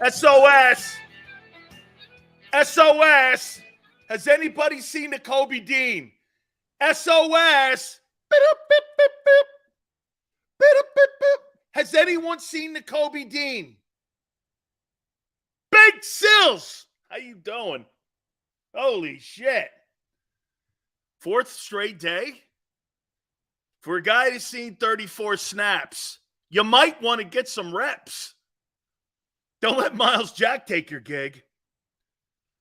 SOS. SOS. Has anybody seen Nakobe Dean? SOS. Has anyone seen Nakobe Dean? Big Sills. How you doing? Holy shit. Fourth straight day? For a guy who's seen 34 snaps, you might want to get some reps. Don't let Miles Jack take your gig.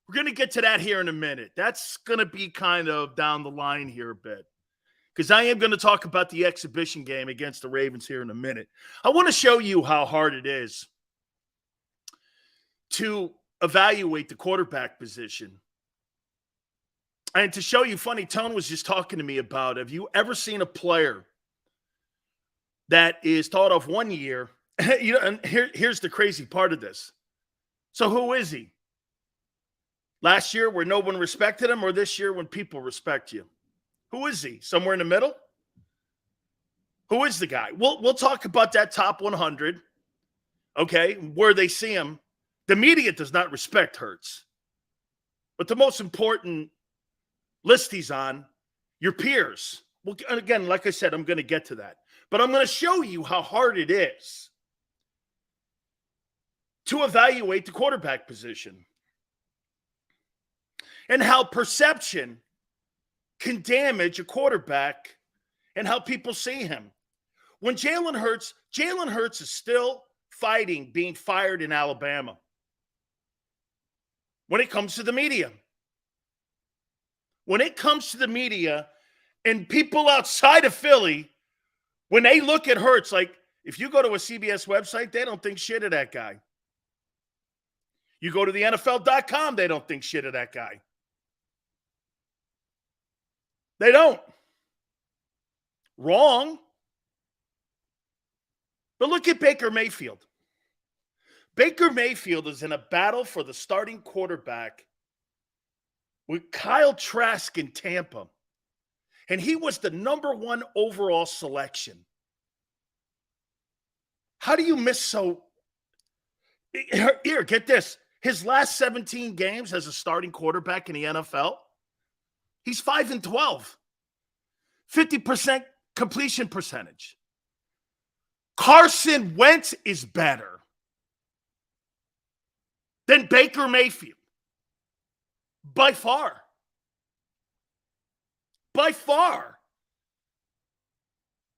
We're going to get to that here in a minute. That's going to be kind of down the line here a bit, because I am going to talk about the exhibition game against the Ravens here in a minute. I want to show you how hard it is to evaluate the quarterback position. And to show you, funny, Tone was just talking to me about, have you ever seen a player that is thought of 1 year? And here's the crazy part of this. So who is he? Last year where no one respected him, or this year when people respect you? Who is he? Somewhere in the middle? Who is the guy? We'll talk about that top 100, okay, where they see him. The media does not respect Hurts. But the most important list he's on, your peers. Well, again, like I said, I'm going to get to that. But I'm going to show you how hard it is to evaluate the quarterback position and how perception can damage a quarterback and how people see him. When Jalen Hurts is still fighting being fired in Alabama when it comes to the media. When it comes to the media and people outside of Philly, when they look at Hurts, like if you go to a CBS website, they don't think shit of that guy. You go to the NFL.com, they don't think shit of that guy. They don't. Wrong. But look at Baker Mayfield. Baker Mayfield is in a battle for the starting quarterback with Kyle Trask in Tampa. And he was the number 1 overall selection. How do you miss so? Here, get this. His last 17 games as a starting quarterback in the NFL, he's 5-12. 50% completion percentage. Carson Wentz is better than Baker Mayfield. By far. By far.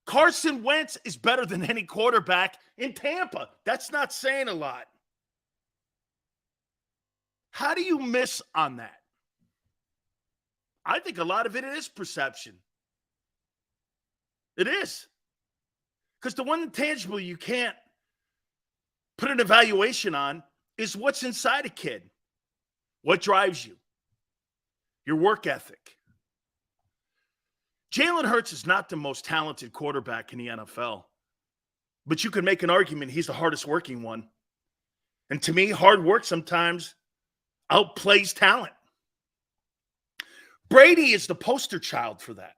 Carson Wentz is better than any quarterback in Tampa. That's not saying a lot. How do you miss on that? I think a lot of it is perception. It is. Because the one intangible you can't put an evaluation on is what's inside a kid. What drives you? Your work ethic. Jalen Hurts is not the most talented quarterback in the NFL, but you can make an argument he's the hardest working one. And to me, hard work sometimes outplays talent. Brady is the poster child for that.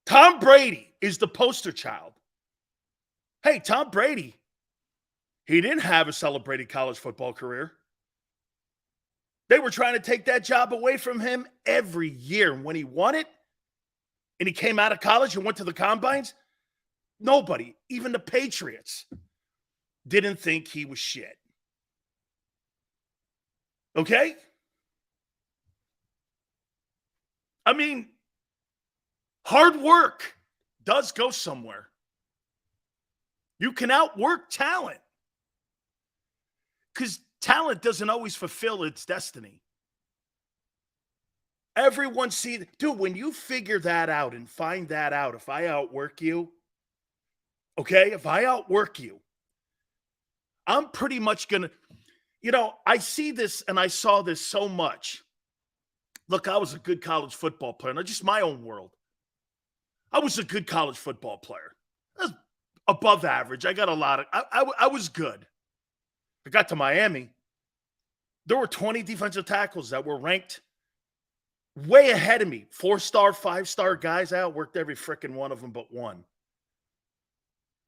Tom Brady is the poster child. Hey, Tom Brady, he didn't have a celebrated college football career. They were trying to take that job away from him every year. And when he won it, and he came out of college and went to the combines, nobody, even the Patriots, didn't think he was shit. Okay? I mean, hard work does go somewhere. You can outwork talent. Because talent doesn't always fulfill its destiny. Everyone sees, dude, when you figure that out and find that out, if I outwork you, okay, if I outwork you, I'm pretty much going to, I see this and I saw this so much. Look, I was a good college football player, not just my own world. I was a good college football player. I was above average. I got a lot of, I was good. I got to Miami. There were 20 defensive tackles that were ranked way ahead of me. 4-star, 5-star guys. I outworked every freaking one of them but one.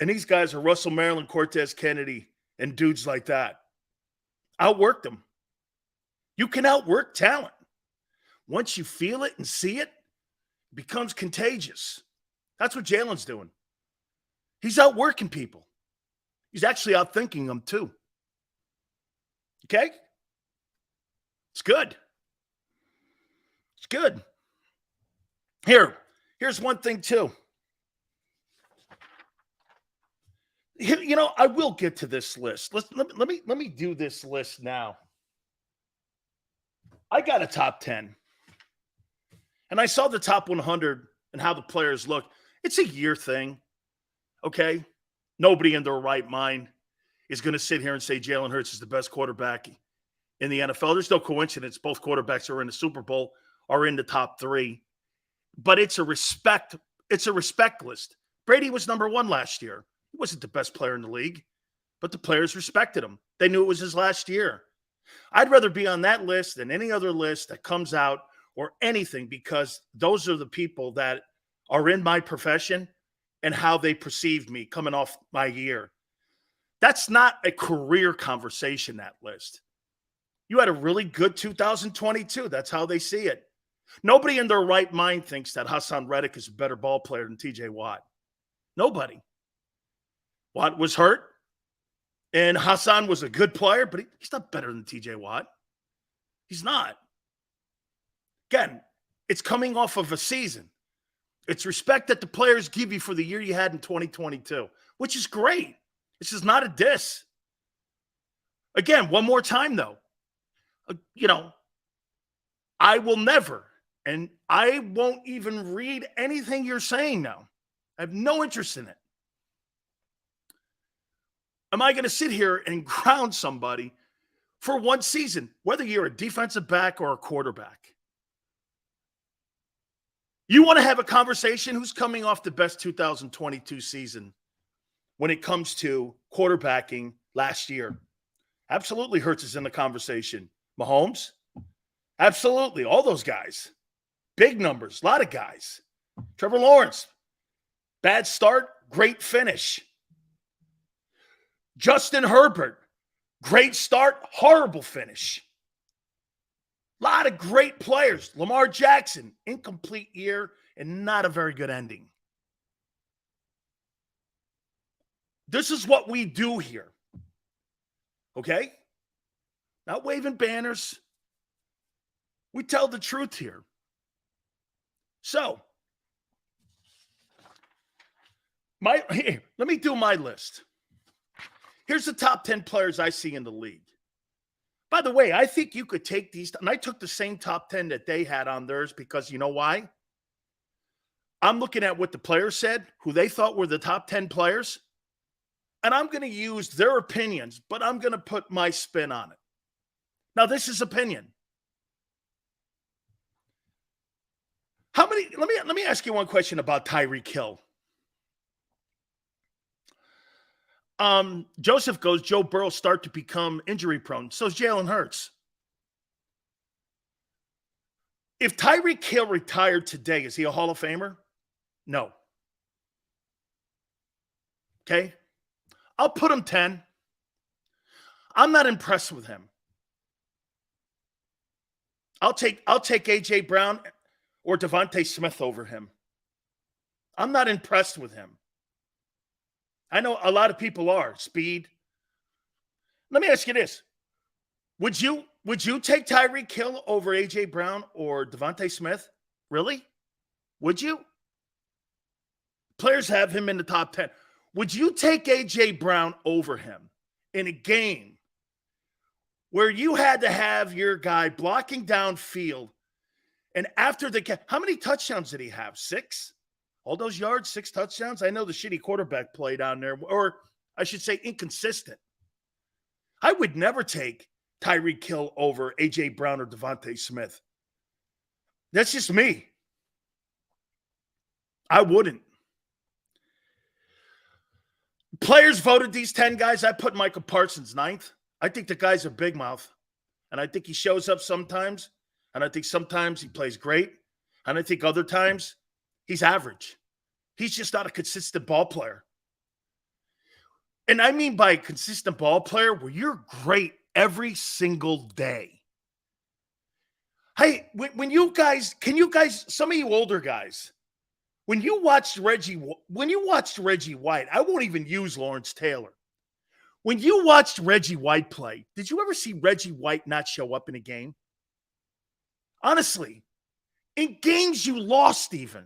And these guys are Russell Maryland, Cortez Kennedy, and dudes like that. Outworked them. You can outwork talent. Once you feel it and see it, it becomes contagious. That's what Jalen's doing. He's outworking people. He's actually outthinking them too. Okay? It's good. It's good. Here's one thing too. You know, I will get to this list. Let me do this list now. I got a top 10. And I saw the top 100 and how the players look. It's a year thing. Okay? Nobody in their right mind is going to sit here and say Jalen Hurts is the best quarterback in the NFL. There's no coincidence. Both quarterbacks are in the Super Bowl, are in the top 3. But it's a respect list. Brady was number 1 last year. He wasn't the best player in the league, but the players respected him. They knew it was his last year. I'd rather be on that list than any other list that comes out or anything, because those are the people that are in my profession and how they perceived me coming off my year. That's not a career conversation, that list. You had a really good 2022. That's how they see it. Nobody in their right mind thinks that Hassan Reddick is a better ball player than TJ Watt. Nobody. Watt was hurt, and Hassan was a good player, but he's not better than TJ Watt. He's not. Again, it's coming off of a season. It's respect that the players give you for the year you had in 2022, which is great. This is not a diss. Again, one more time, though. I will never, and I won't even read anything you're saying now. I have no interest in it. Am I going to sit here and ground somebody for one season, whether you're a defensive back or a quarterback? You want to have a conversation? Who's coming off the best 2022 season when it comes to quarterbacking last year? Absolutely, Hurts is in the conversation. Mahomes? Absolutely. All those guys. Big numbers. A lot of guys. Trevor Lawrence. Bad start, great finish. Justin Herbert. Great start, horrible finish. A lot of great players. Lamar Jackson, incomplete year and not a very good ending. This is what we do here. Okay? Not waving banners. We tell the truth here. So, let me do my list. Here's the top 10 players I see in the league. By the way, I think you could take these, and I took the same top 10 that they had on theirs because you know why? I'm looking at what the players said, who they thought were the top 10 players, and I'm going to use their opinions, but I'm going to put my spin on it. Now, this is opinion. How many, let me ask you one question about Tyreek Hill. Joseph goes, Joe Burrow start to become injury prone. So is Jalen Hurts. If Tyreek Hill retired today, is he a Hall of Famer? No. Okay. I'll put him 10. I'm not impressed with him. I'll take A.J. Brown or Devontae Smith over him. I'm not impressed with him. I know a lot of people are. Speed. Let me ask you this. Would you take Tyreek Hill over A.J. Brown or Devontae Smith? Really? Would you? Players have him in the top 10. Would you take A.J. Brown over him in a game where you had to have your guy blocking downfield, and after the – how many touchdowns did he have? 6? All those yards, 6 touchdowns? I know the shitty quarterback play down there, or I should say inconsistent. I would never take Tyreek Hill over A.J. Brown or Devontae Smith. That's just me. I wouldn't. Players voted these 10 guys. I put Michael Parsons 9th. I think the guy's a big mouth, and I think he shows up sometimes. And I think sometimes he plays great. And I think other times he's average. He's just not a consistent ball player. And I mean by a consistent ball player where you're great every single day. Hey, when you guys, some of you older guys, when you watched Reggie White, I won't even use Lawrence Taylor. When you watched Reggie White play, did you ever see Reggie White not show up in a game? Honestly, in games you lost, even,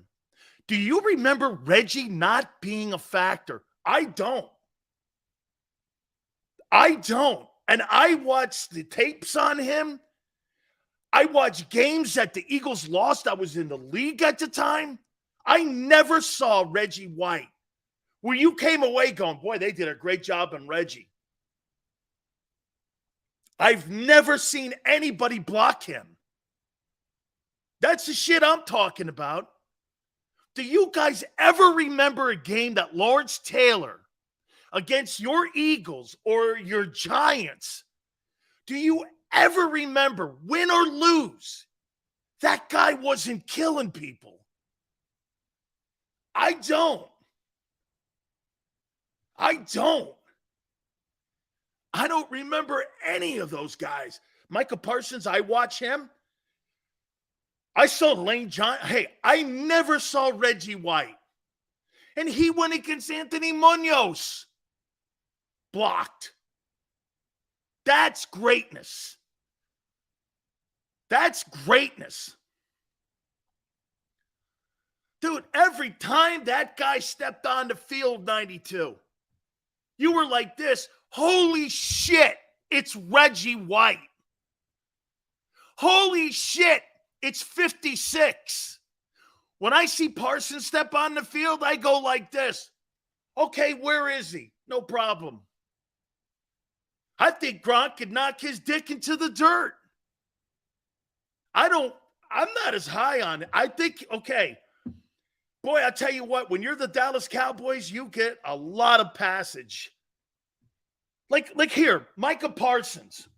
do you remember Reggie not being a factor? I don't. And I watched the tapes on him. I watched games that the Eagles lost. I was in the league at the time. I never saw Reggie White where you came away going, boy, they did a great job on Reggie. I've never seen anybody block him. That's the shit I'm talking about. Do you guys ever remember a game that Lawrence Taylor against your Eagles or your Giants, do you ever remember, win or lose, that guy wasn't killing people? I don't. I don't remember any of those guys. Micah Parsons, I watch him. I saw Lane Johnson. Hey, I never saw Reggie White. And he went against Anthony Munoz. Blocked. That's greatness. That's greatness. Dude, every time that guy stepped on the field, 92, you were like this, holy shit, it's Reggie White. Holy shit, it's 56. When I see Parsons step on the field, I go like this. Okay, where is he? No problem. I think Gronk could knock his dick into the dirt. I'm not as high on it. I think, okay, boy, I tell you what, when you're the Dallas Cowboys, you get a lot of passage. Like here, Micah Parsons.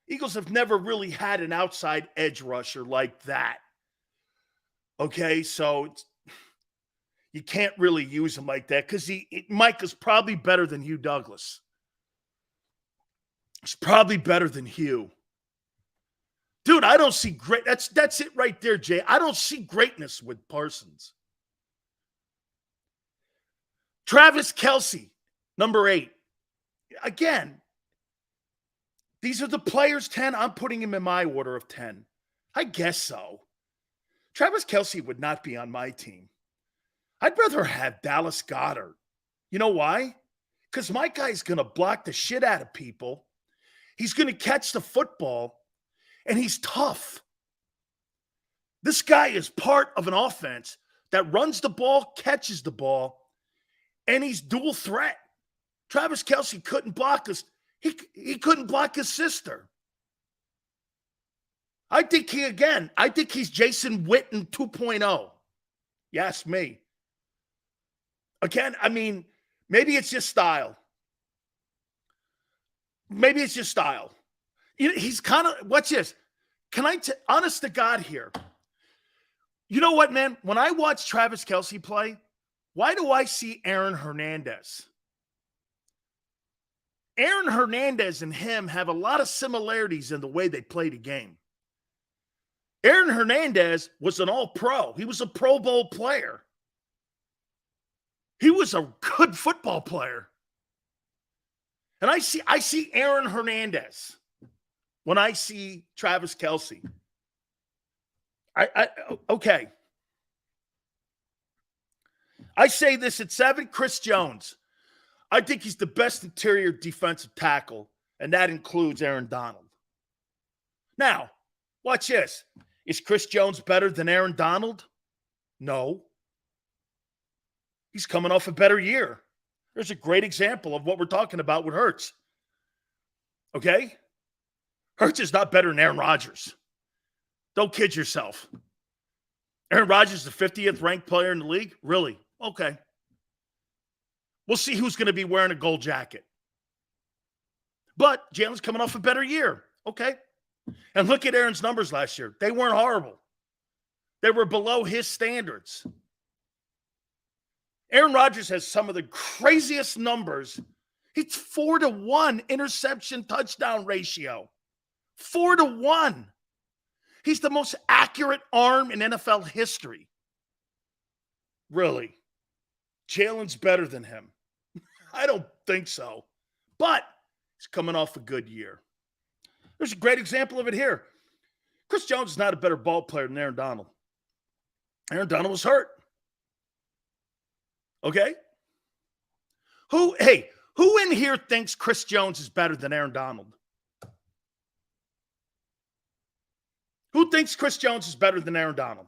Eagles have never really had an outside edge rusher like that. Okay, so you can't really use him like that because Micah's probably better than Hugh Douglas. He's probably better than Hugh. Dude, I don't see great. That's it right there, Jay. I don't see greatness with Parsons. Travis Kelce, number 8. Again, these are the players 10. I'm putting him in my order of 10. I guess so. Travis Kelce would not be on my team. I'd rather have Dallas Goedert. You know why? Because my guy's going to block the shit out of people. He's going to catch the football, and he's tough. This guy is part of an offense that runs the ball, catches the ball, and he's dual threat. Travis Kelce couldn't block us. He couldn't block his sister. I think he's Jason Witten 2.0. You ask me. Again, I mean, maybe it's just style. He's kind of, watch this. Honest to God here. You know what, man? When I watch Travis Kelce play, why do I see Aaron Hernandez? Aaron Hernandez and him have a lot of similarities in the way they play the game. Aaron Hernandez was an all-pro. He was a Pro Bowl player. He was a good football player. And I see Aaron Hernandez when I see Travis Kelce. Okay. I say this at 7, Chris Jones. I think he's the best interior defensive tackle, and that includes Aaron Donald. Now, watch this. Is Chris Jones better than Aaron Donald? No. He's coming off a better year. There's a great example of what we're talking about with Hurts. Okay? Hurts is not better than Aaron Rodgers. Don't kid yourself. Aaron Rodgers is the 50th ranked player in the league? Really? Okay. We'll see who's going to be wearing a gold jacket. But Jalen's coming off a better year. Okay. And look at Aaron's numbers last year. They weren't horrible. They were below his standards. Aaron Rodgers has some of the craziest numbers. It's 4-1 interception touchdown ratio. 4-1. He's the most accurate arm in NFL history. Really? Jalen's better than him. I don't think so. But he's coming off a good year. There's a great example of it here. Chris Jones is not a better ball player than Aaron Donald. Aaron Donald was hurt. Okay? Who in here thinks Chris Jones is better than Aaron Donald? Who thinks Chris Jones is better than Aaron Donald?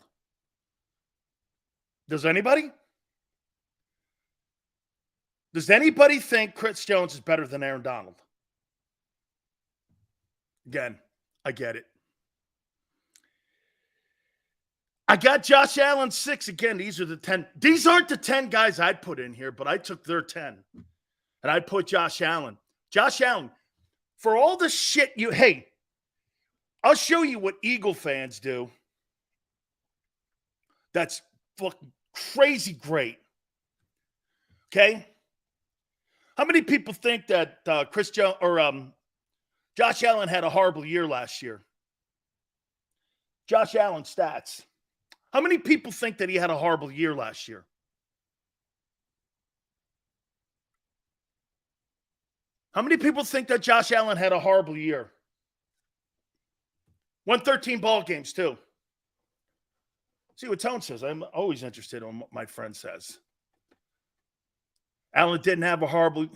Does anybody? Does anybody think Chris Jones is better than Aaron Donald? Again, I get it. I got Josh Allen 6. Again, these are the 10. These aren't the 10 guys I'd put in here, but I took their 10. And I'd put Josh Allen. Josh Allen, for all the shit I'll show you what Eagle fans do. That's fucking crazy great. Okay? How many people think that Josh Allen had a horrible year last year? Josh Allen stats. How many people think that he had a horrible year last year? How many people think that Josh Allen had a horrible year? Won 13 ball games, too. See what Tone says. I'm always interested in what my friend says. Allen didn't have a horrible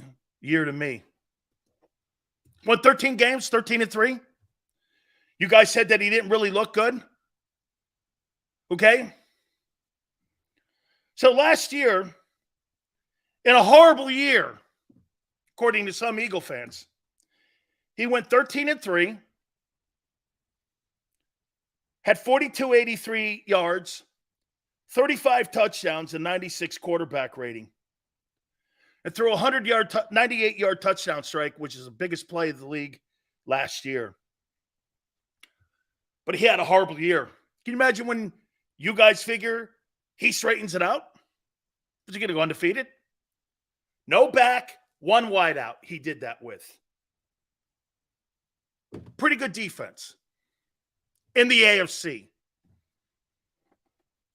year to me. Won 13 games, 13-3. You guys said that he didn't really look good. Okay? So last year, in a horrible year, according to some Eagle fans, he went 13-3, had 4,283 yards, 35 touchdowns, and 96 quarterback rating. And threw a 98-yard touchdown strike, which is the biggest play of the league last year. But he had a horrible year. Can you imagine when you guys figure he straightens it out? Is he going to go undefeated? No back, one wide out. He did that with. Pretty good defense in the AFC.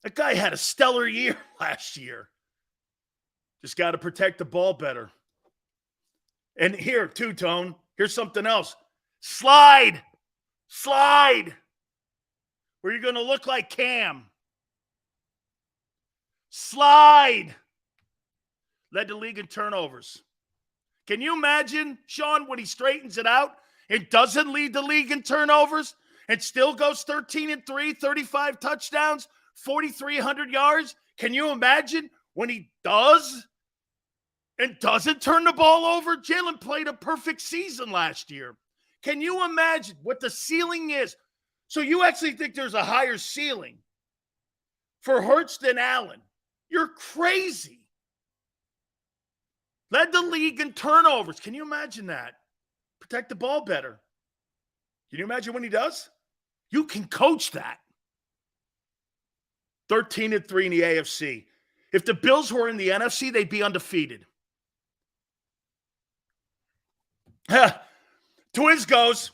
That guy had a stellar year last year. Just got to protect the ball better. And here, too, Tone, here's something else. Slide. Where you're going to look like Cam. Slide. Led the league in turnovers. Can you imagine, Sean, when he straightens it out and doesn't lead the league in turnovers and still goes 13-3, 35 touchdowns, 4,300 yards? Can you imagine when he does and doesn't turn the ball over? Jalen played a perfect season last year. Can you imagine what the ceiling is? So you actually think there's a higher ceiling for Hurts than Allen? You're crazy. Led the league in turnovers. Can you imagine that? Protect the ball better. Can you imagine when he does? You can coach that. 13-3 in the AFC. If the Bills were in the NFC, they'd be undefeated. Twins goes.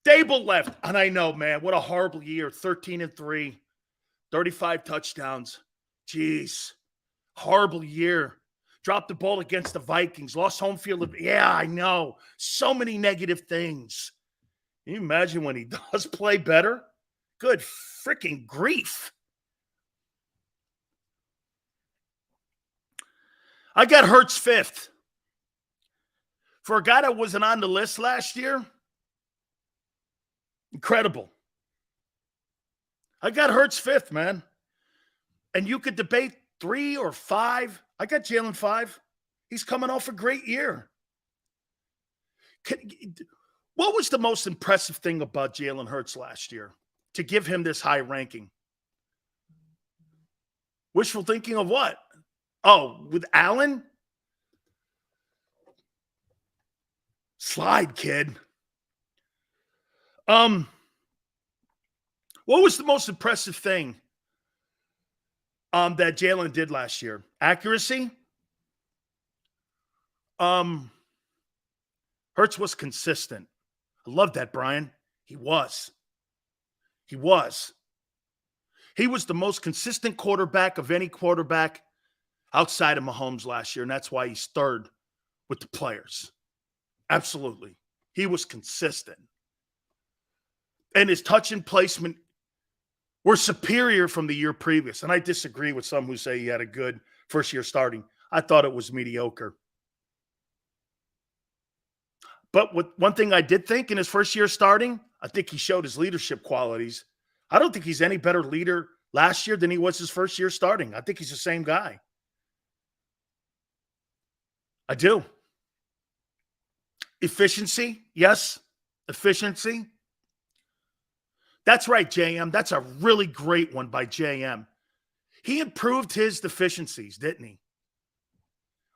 Dable left. And I know, man, what a horrible year. 13-3. 35 touchdowns. Jeez. Horrible year. Dropped the ball against the Vikings. Lost home field. Yeah, I know. So many negative things. Can you imagine when he does play better? Good freaking grief. I got Hurts 5th. For a guy that wasn't on the list last year, incredible. I got Hurts 5th, man. And you could debate 3 or 5. I got Jalen 5. He's coming off a great year. What was the most impressive thing about Jalen Hurts last year to give him this high ranking? Wishful thinking of what? Oh, with Allen? Slide, kid. What was the most impressive thing that Jalen did last year? Accuracy? Hurts was consistent. I love that, Brian. He was. He was the most consistent quarterback of any quarterback outside of Mahomes last year, and that's why he's third with the players. Absolutely. He was consistent. And his touch and placement were superior from the year previous. And I disagree with some who say he had a good first year starting. I thought it was mediocre. But one thing I did think in his first year starting, I think he showed his leadership qualities. I don't think he's any better leader last year than he was his first year starting. I think he's the same guy. I do. Efficiency, yes. Efficiency. That's right, JM. That's a really great one by JM. He improved his deficiencies, didn't he?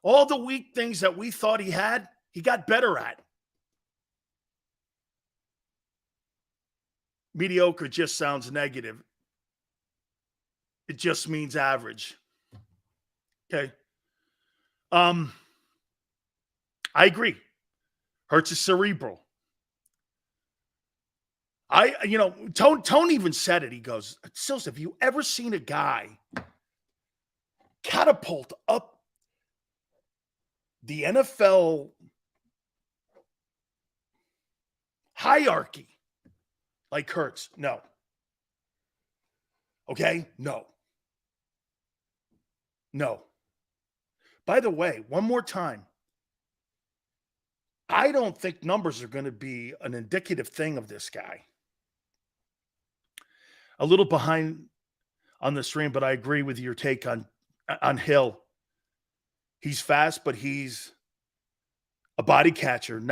All the weak things that we thought he had, he got better at. Mediocre just sounds negative. It just means average. Okay. I agree. Hurts is cerebral. Tone even said it. He goes, Sills, have you ever seen a guy catapult up the NFL hierarchy like Hurts? No. Okay? No. By the way, one more time. I don't think numbers are going to be an indicative thing of this guy. A little behind on the stream, but I agree with your take on Hill. He's fast, but he's a body catcher.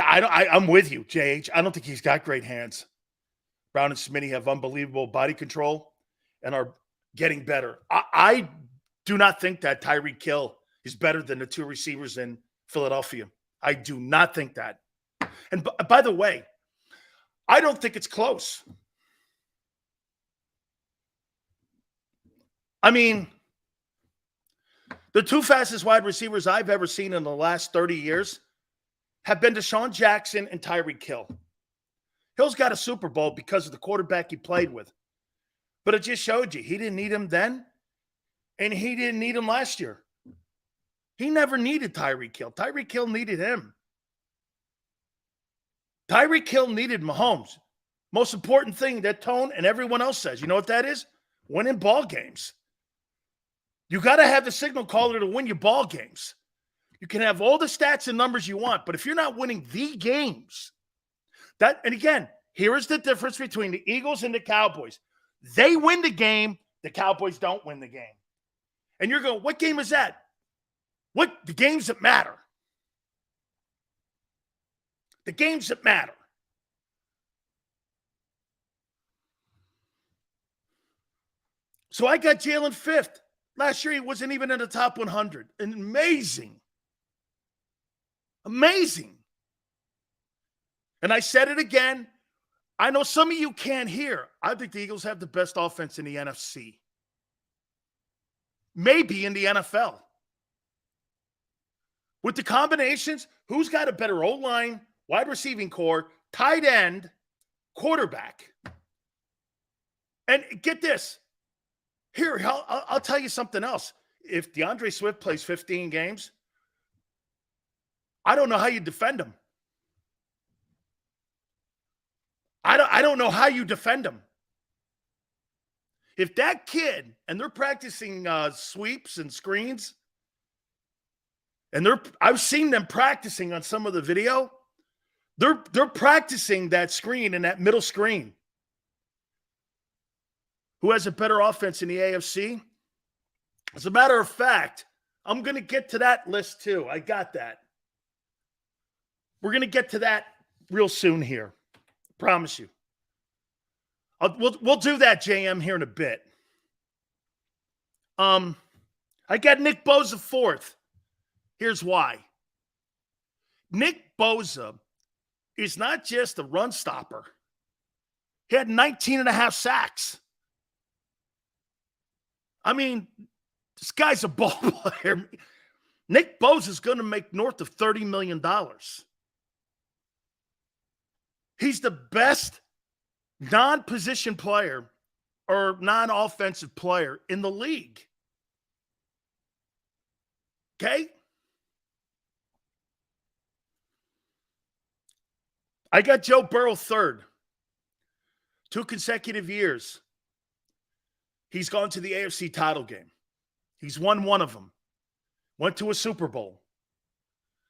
I'm with you, JH. I don't think he's got great hands. Brown and Smitty have unbelievable body control and are getting better. I do not think that Tyreek Hill is better than the two receivers in Philadelphia. I do not think that. And by the way, I don't think it's close. I mean, the two fastest wide receivers I've ever seen in the last 30 years have been Deshaun Jackson and Tyreek Hill. Hill's got a Super Bowl because of the quarterback he played with. But it just showed you he didn't need him then, and he didn't need him last year. He never needed Tyreek Hill. Tyreek Hill needed him. Tyreek Hill needed Mahomes. Most important thing that Tone and everyone else says. You know what that is? Winning ball games. You got to have the signal caller to win your ball games. You can have all the stats and numbers you want, but if you're not winning the games, and again, here is the difference between the Eagles and the Cowboys. They win the game. The Cowboys don't win the game. And you're going, what game is that? The games that matter. The games that matter. So I got Jalen fifth. Last year, he wasn't even in the top 100. And amazing. Amazing. And I said it again. I know some of you can't hear. I think the Eagles have the best offense in the NFC. Maybe in the NFL. With the combinations, who's got a better O-line, wide receiving core, tight end, quarterback? And get this. Here, I'll tell you something else. If DeAndre Swift plays 15 games, I don't know how you defend him. I don't know how you defend him. If that kid, and they're practicing sweeps and screens, and I've seen them practicing on some of the video, they're practicing that screen and that middle screen. Who has a better offense in the AFC? As a matter of fact, I'm going to get to that list too. I got that. We're going to get to that real soon here. Promise you. We'll do that, JM, here in a bit. I got Nick Bosa fourth. Here's why. Nick Bosa is not just a run stopper. He had 19 and a half sacks. I mean, this guy's a ball player. Nick Bosa is going to make north of $30 million. He's the best non-position player or non-offensive player in the league. Okay? I got Joe Burrow third. 2 consecutive years. He's gone to the AFC title game. He's won one of them. Went to a Super Bowl.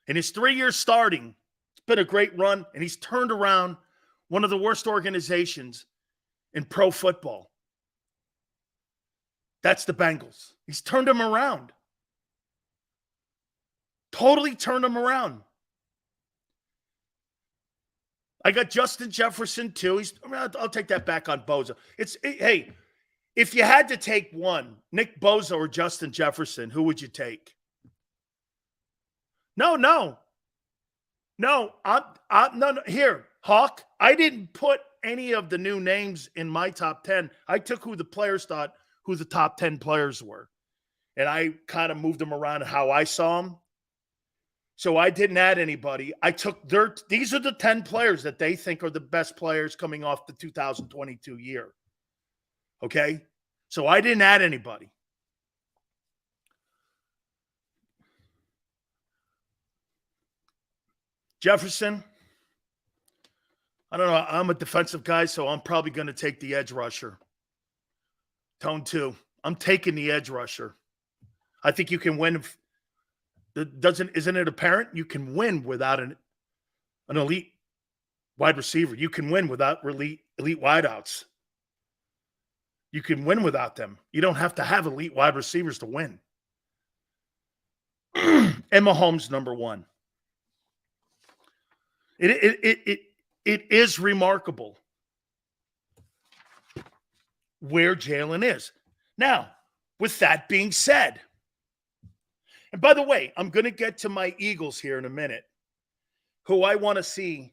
In his 3 years starting, it's been a great run, and he's turned around one of the worst organizations in pro football. That's the Bengals. He's turned them around. Totally turned them around. I got Justin Jefferson, too. I'll take that back on Bosa. Hey, if you had to take one, Nick Bosa or Justin Jefferson, who would you take? No. No. Here, Hawk, I didn't put any of the new names in my top 10. I took who the players thought who the top 10 players were. And I kind of moved them around how I saw them. So I didn't add anybody. I took these are the 10 players that they think are the best players coming off the 2022 year. Okay? So I didn't add anybody. Jefferson, I don't know. I'm a defensive guy, so I'm probably going to take the edge rusher. Tone 2. I'm taking the edge rusher. I think you can win. Isn't it apparent? You can win without an elite wide receiver. You can win without elite wideouts. You can win without them. You don't have to have elite wide receivers to win. And Mahomes, number 1. It is remarkable where Jalen is. Now, with that being said, and by the way, I'm going to get to my Eagles here in a minute, who I want to see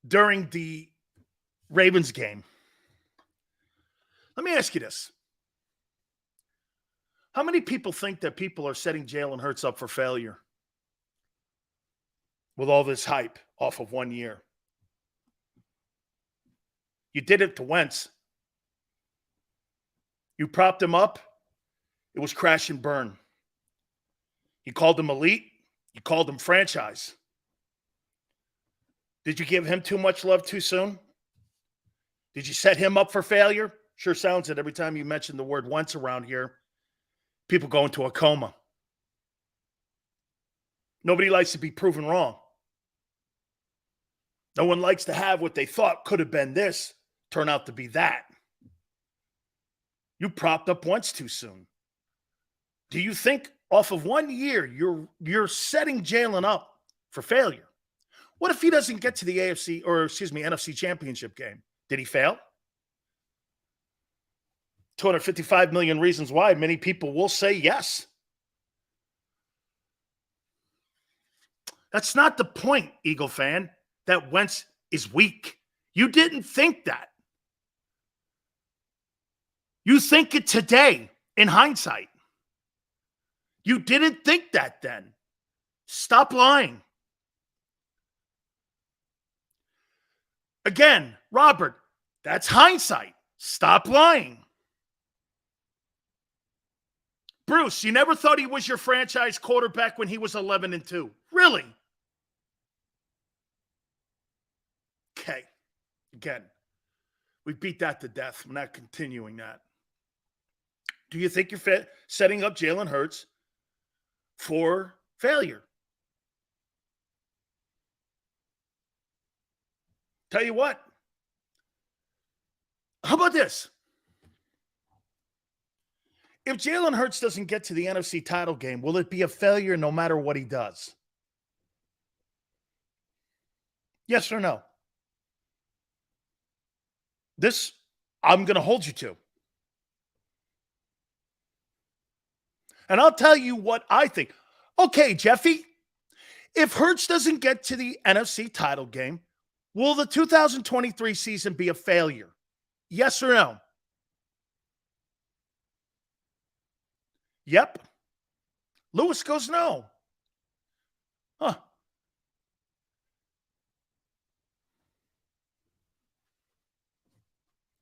during the Ravens game. Let me ask you this. How many people think that people are setting Jalen Hurts up for failure with all this hype off of 1 year? You did it to Wentz. You propped him up. It was crash and burn. You called him elite. You called him franchise. Did you give him too much love too soon? Did you set him up for failure? Sure sounds it every time you mention the word Wentz around here. People go into a coma. Nobody likes to be proven wrong. No one likes to have what they thought could have been this turn out to be that. You propped up Wentz too soon. Do you think off of 1 year you're setting Jalen up for failure? What if he doesn't get to the NFC championship game? Did he fail? 255 million reasons why. Many people will say yes. That's not the point, Eagle fan, that Wentz is weak. You didn't think that. You think it today in hindsight. You didn't think that then. Stop lying. Again, Robert, that's hindsight. Stop lying. Bruce, you never thought he was your franchise quarterback when he was 11-2. Really? Okay. Again, we beat that to death. I'm not continuing that. Do you think you're setting up Jalen Hurts for failure? Tell you what. How about this? If Jalen Hurts doesn't get to the NFC title game, will it be a failure no matter what he does? Yes or no? This, I'm going to hold you to. And I'll tell you what I think. Okay, Jeffy, If Hurts doesn't get to the NFC title game, will the 2023 season be a failure? Yes or no? Yep. Lewis goes no. Huh.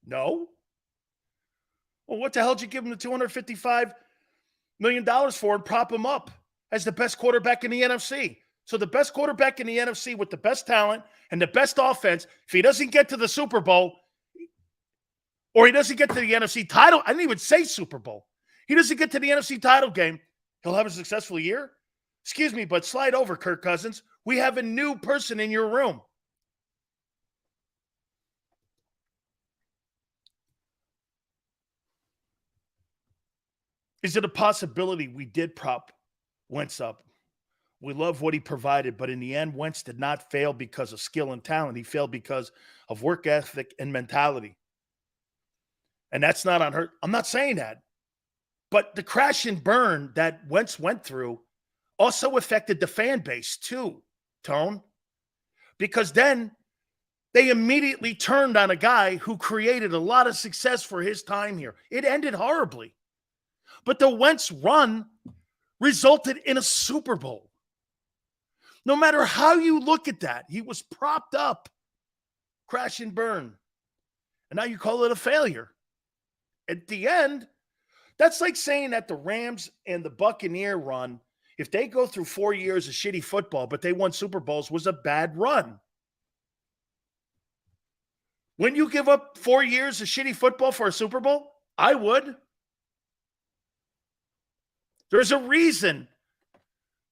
No. Well, what the hell did you give him the $255 million for and prop him up as the best quarterback in the NFC? So the best quarterback in the NFC with the best talent and the best offense, if he doesn't get to the Super Bowl or he doesn't get to the NFC title, I didn't even say Super Bowl. He doesn't get to the NFC title game, he'll have a successful year? Excuse me, but slide over, Kirk Cousins. We have a new person in your room. Is it a possibility we did prop Wentz up? We love what he provided, but in the end, Wentz did not fail because of skill and talent. He failed because of work ethic and mentality. And that's not on her. I'm not saying that. But the crash and burn that Wentz went through also affected the fan base too, Tone. Because then they immediately turned on a guy who created a lot of success for his time here. It ended horribly. But the Wentz run resulted in a Super Bowl. No matter how you look at that, he was propped up, crash and burn. And now you call it a failure. At the end, that's like saying that the Rams and the Buccaneer run, if they go through 4 years of shitty football, but they won Super Bowls, was a bad run. When you give up 4 years of shitty football for a Super Bowl, I would. There's a reason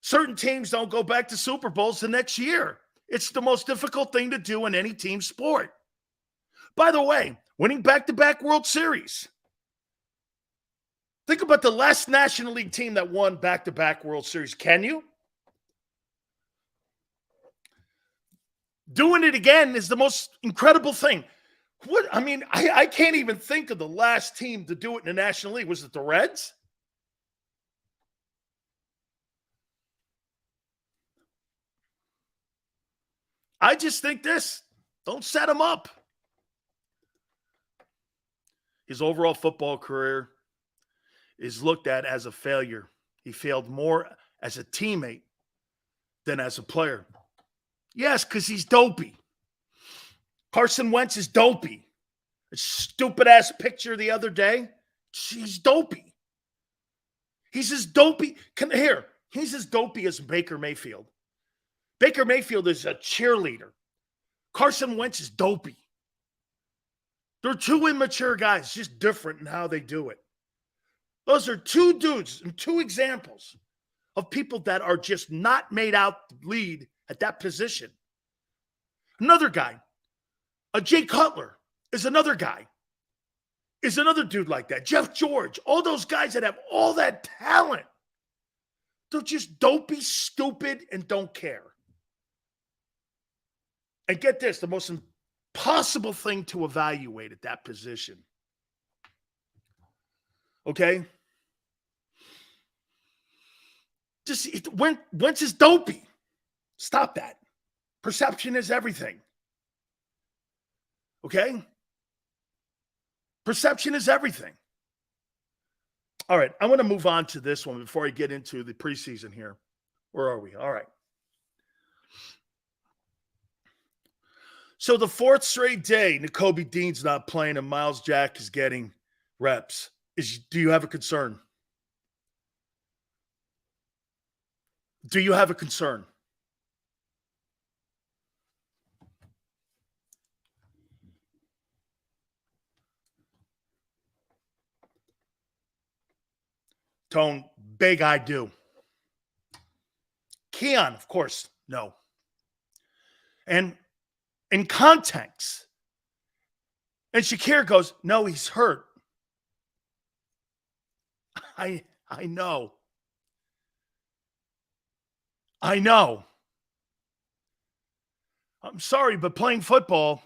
certain teams don't go back to Super Bowls the next year. It's the most difficult thing to do in any team sport. By the way, winning back-to-back World Series. Think about the last National League team that won back-to-back World Series. Can you? Doing it again is the most incredible thing. I can't even think of the last team to do it in the National League. Was it the Reds? I just think this. Don't set him up. His overall football career is looked at as a failure. He failed more as a teammate than as a player. Yes, because he's dopey. Carson Wentz is dopey. A stupid-ass picture the other day. He's dopey. He's as dopey. He's as dopey as Baker Mayfield. Baker Mayfield is a cheerleader. Carson Wentz is dopey. They're two immature guys, just different in how they do it. Those are two dudes and two examples of people that are just not made out to lead at that position. Another guy, a Jay Cutler, is another guy. Is another dude like that. Jeff George, all those guys that have all that talent. They're just dopey, stupid, and don't care. And get this, the most impossible thing to evaluate at that position. Okay? Wentz is dopey. Stop that. Perception is everything. Okay? Perception is everything. All right, I want to move on to this one before I get into the preseason here. Where are we? All right. So the fourth straight day, Nakobe Dean's not playing and Miles Jack is getting reps. Do you have a concern? Do you have a concern? Tone, big I do. Keon, of course, no. And in context, and Shakir goes, no, he's hurt. I know. I know. I'm sorry, but playing football,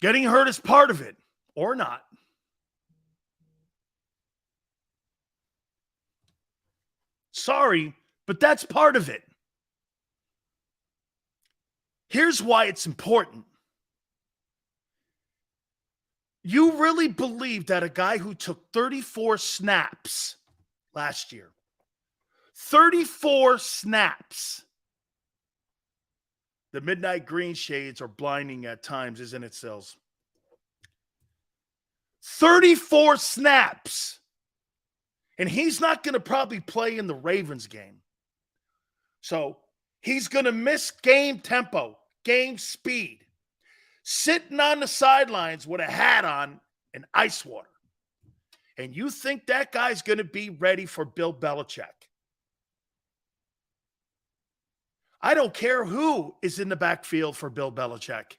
getting hurt is part of it, or not. Sorry, but that's part of it. Here's why it's important. You really believe that a guy who took 34 snaps last year, 34 snaps, the midnight green shades are blinding at times, isn't it, Sills? 34 snaps. And he's not going to probably play in the Ravens game. So he's going to miss game tempo, game speed, sitting on the sidelines with a hat on and ice water. And you think that guy's going to be ready for Bill Belichick? I don't care who is in the backfield for Bill Belichick.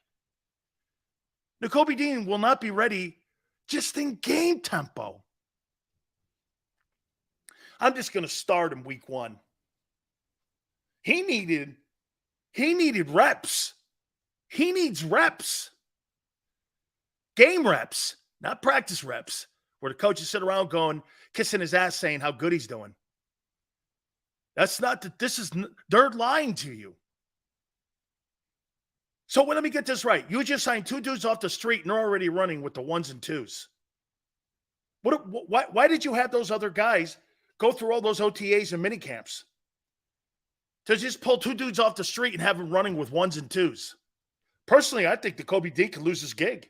Nakobe Dean will not be ready just in game tempo. I'm just going to start him week 1. He needed reps. He needs reps. Game reps, not practice reps, where the coaches sit around going, kissing his ass saying how good he's doing. That's not that they're lying to you. So let me get this right. You just signed 2 dudes off the street and they're already running with the 1s and 2s. Why did you have those other guys go through all those OTAs and mini camps to just pull 2 dudes off the street and have them running with 1s and 2s? Personally, I think Nakobe Dean could lose his gig.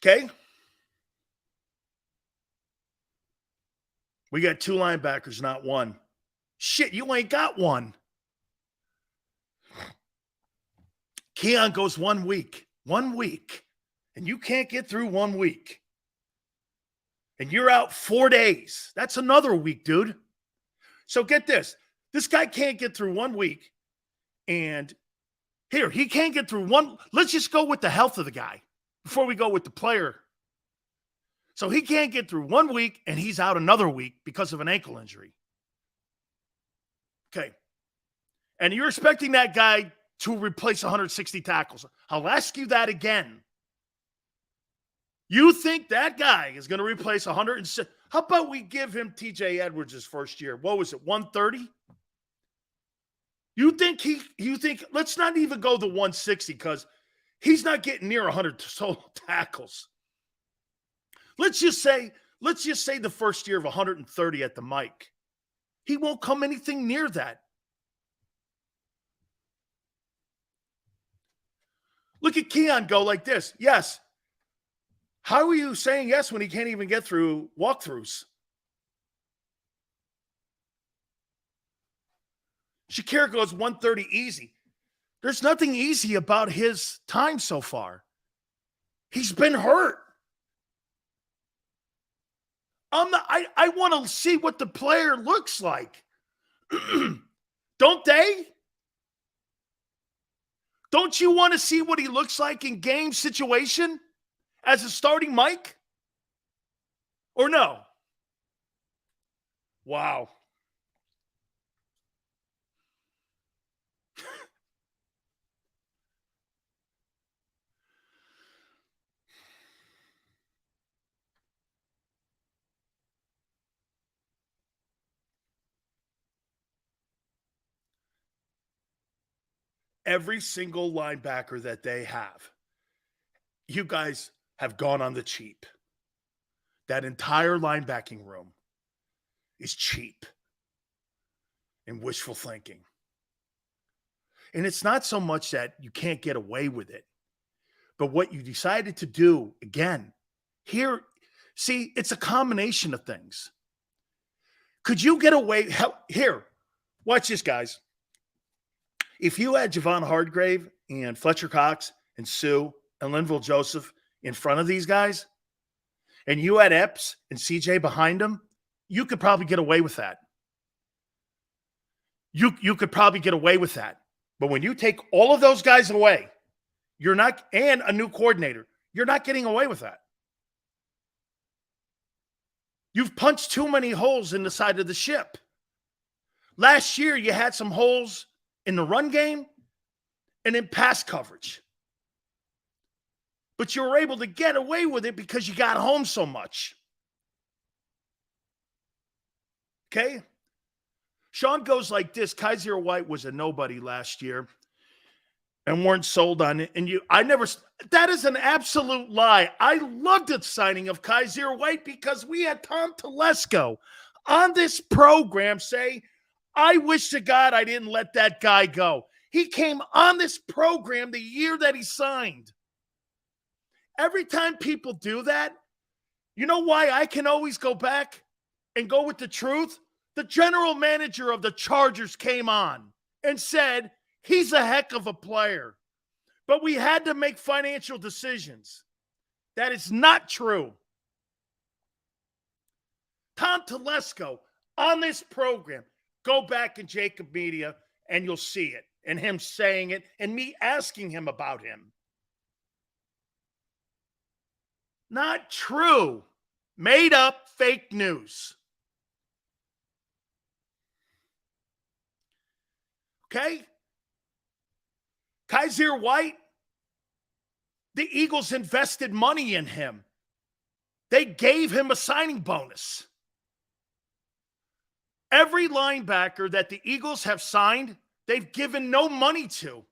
Okay? We got 2 linebackers, not 1. Shit, you ain't got 1. Keon goes 1 week. 1 week. And you can't get through 1 week. And you're out 4 days. That's another week, dude. So get this. This guy can't get through 1 week. And here, he can't get through 1. Let's just go with the health of the guy before we go with the player. So he can't get through 1 week, and he's out another week because of an ankle injury. Okay. And you're expecting that guy to replace 160 tackles. I'll ask you that again. You think that guy is going to replace 106? How about we give him TJ Edwards his first year? What was it, 130? You think, let's not even go the 160 because he's not getting near 100 total tackles. Let's just say the first year of 130 at the mic. He won't come anything near that. Look at Keon go like this. Yes. How are you saying yes when he can't even get through walkthroughs? Shakir goes 130 easy. There's nothing easy about his time so far. He's been hurt. I want to see what the player looks like. Don't they? Don't you want to see what he looks like in game situation as a starting Mike? Or no? Wow. Every single linebacker that they have, you guys have gone on the cheap. That entire linebacking room is cheap and wishful thinking. And it's not so much that you can't get away with it, but what you decided to do, again, here, see, it's a combination of things. Could you get away? Here, watch this, guys. If you had Javon Hargrave and Fletcher Cox and Sue and Linville Joseph in front of these guys, and you had Epps and CJ behind them, you could probably get away with that. You could probably get away with that. But when you take all of those guys away, you're not, and a new coordinator, you're not getting away with that. You've punched too many holes in the side of the ship. Last year, you had some holes in the run game and in pass coverage. But you were able to get away with it because you got home so much. Okay? Sean goes like this: Kaiser White was a nobody last year and weren't sold on it. And that is an absolute lie. I loved the signing of Kaiser White because we had Tom Telesco on this program say, I wish to God I didn't let that guy go. He came on this program the year that he signed. Every time people do that, you know why I can always go back and go with the truth? The general manager of the Chargers came on and said, he's a heck of a player, but we had to make financial decisions. That is not true. Tom Telesco on this program, go back in JAKIB Media and you'll see it, and him saying it and me asking him about him. Not true. Made up fake news. Okay? Kaiser White, the Eagles invested money in him. They gave him a signing bonus. Every linebacker that the Eagles have signed, they've given no money to.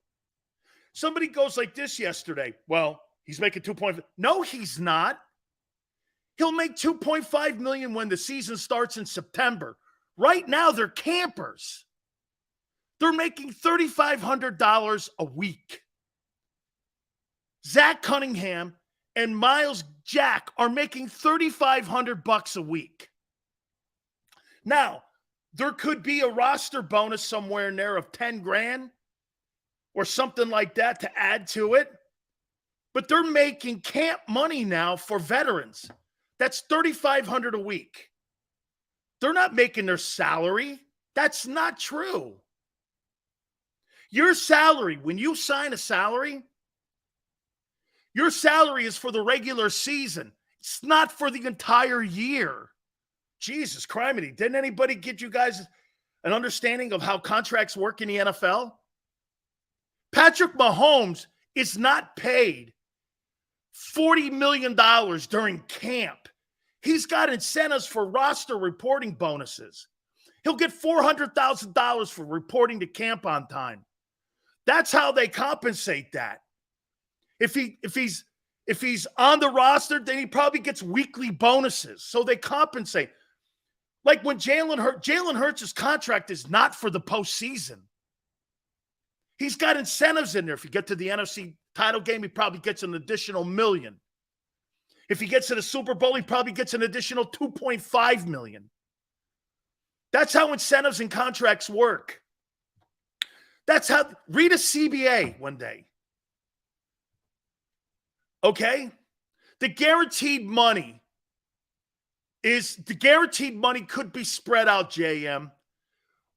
Somebody goes like this yesterday. Well, he's making 2.5. No, he's not. He'll make $2.5 million when the season starts in September. Right now, they're campers. They're making $3,500 a week. Zach Cunningham and Miles Jack are making $3,500 a week. Now, there could be a roster bonus somewhere in there of 10 grand or something like that to add to it. But they're making camp money now for veterans. That's $3,500 a week. They're not making their salary. That's not true. Your salary, when you sign a salary, your salary is for the regular season. It's not for the entire year. Jesus criminy. Didn't anybody get you guys an understanding of how contracts work in the NFL? Patrick Mahomes is not paid $40 million during camp. He's got incentives for roster reporting bonuses. He'll get $400,000 for reporting to camp on time. That's how they compensate that. If he's on the roster, then he probably gets weekly bonuses. So they compensate. Like when Jalen Hurts' contract is not for the postseason. He's got incentives in there. If you get to the NFC title game, he probably gets an additional $1 million. If he gets to the Super Bowl, he probably gets an additional $2.5 million. That's how incentives and contracts work. That's how, read a CBA one day. Okay? The guaranteed money could be spread out, JM,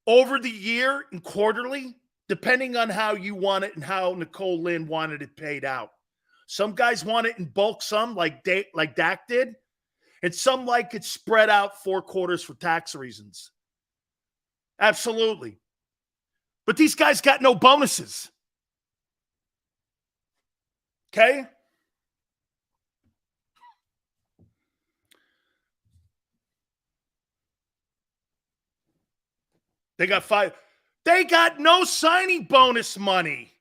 over the year and quarterly, depending on how you want it and how Nicole Lynn wanted it paid out. Some guys want it in bulk, some like Dak did, and some like it spread out 4 quarters for tax reasons. Absolutely. But these guys got no bonuses. Okay? They got 5. They got no signing bonus money.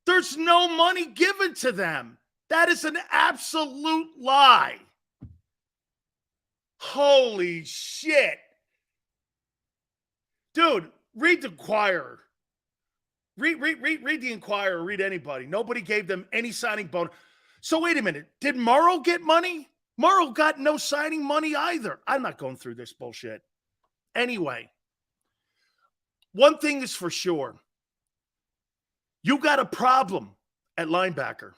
There's no money given to them. That is an absolute lie. Holy shit. Dude, read the Inquirer. Read the Inquirer. Read anybody. Nobody gave them any signing bonus. So wait a minute. Did Morrow get money? Morrow got no signing money either. I'm not going through this bullshit. Anyway, one thing is for sure. You got a problem at linebacker.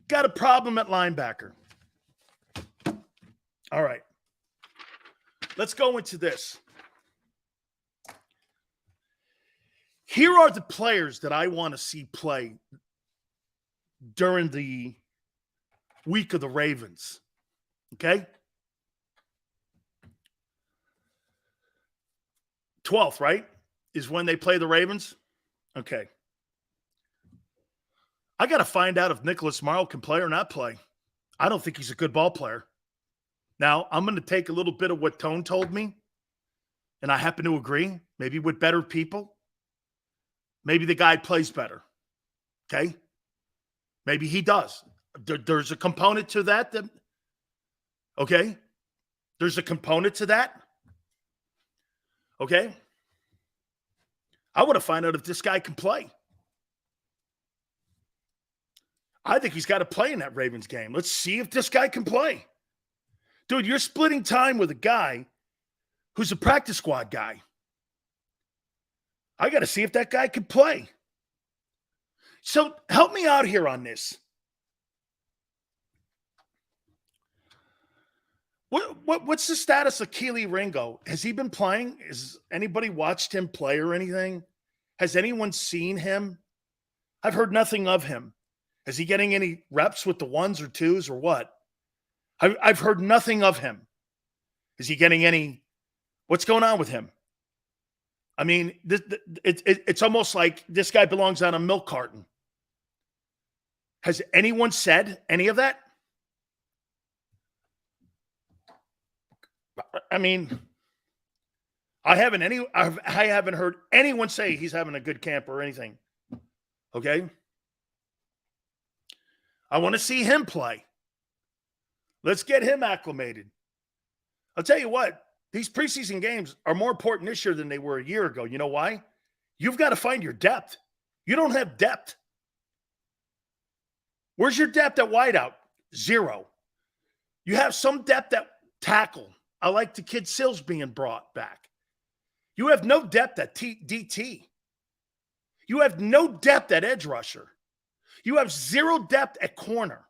Got a problem at linebacker. All right. Let's go into this. Here are the players that I want to see play during the week of the Ravens. Okay? 12th, right? Is when they play the Ravens? Okay. I got to find out if Nicholas Morrow can play or not play. I don't think he's a good ball player. Now, I'm going to take a little bit of what Tone told me, and I happen to agree, maybe with better people. Maybe the guy plays better, okay? Maybe he does. There's a component to that, okay? There's a component to that, okay? I want to find out if this guy can play. I think he's got to play in that Ravens game. Let's see if this guy can play. Dude, you're splitting time with a guy who's a practice squad guy. I got to see if that guy can play. So help me out here on this. What's the status of Keely Ringo? Has he been playing? Has anybody watched him play or anything? Has anyone seen him? I've heard nothing of him. Is he getting any reps with the ones or twos or what? I've heard nothing of him. Is he getting any? What's going on with him? I mean, it's almost like this guy belongs on a milk carton. Has anyone said any of that? I mean, I haven't heard anyone say he's having a good camp or anything. Okay? I want to see him play. Let's get him acclimated. I'll tell you what, these preseason games are more important this year than they were a year ago. You know why? You've got to find your depth. You don't have depth. Where's your depth at wideout? Zero. You have some depth at tackle. I like the kid Sills being brought back. You have no depth at DT. You have no depth at edge rusher. You have zero depth at corner.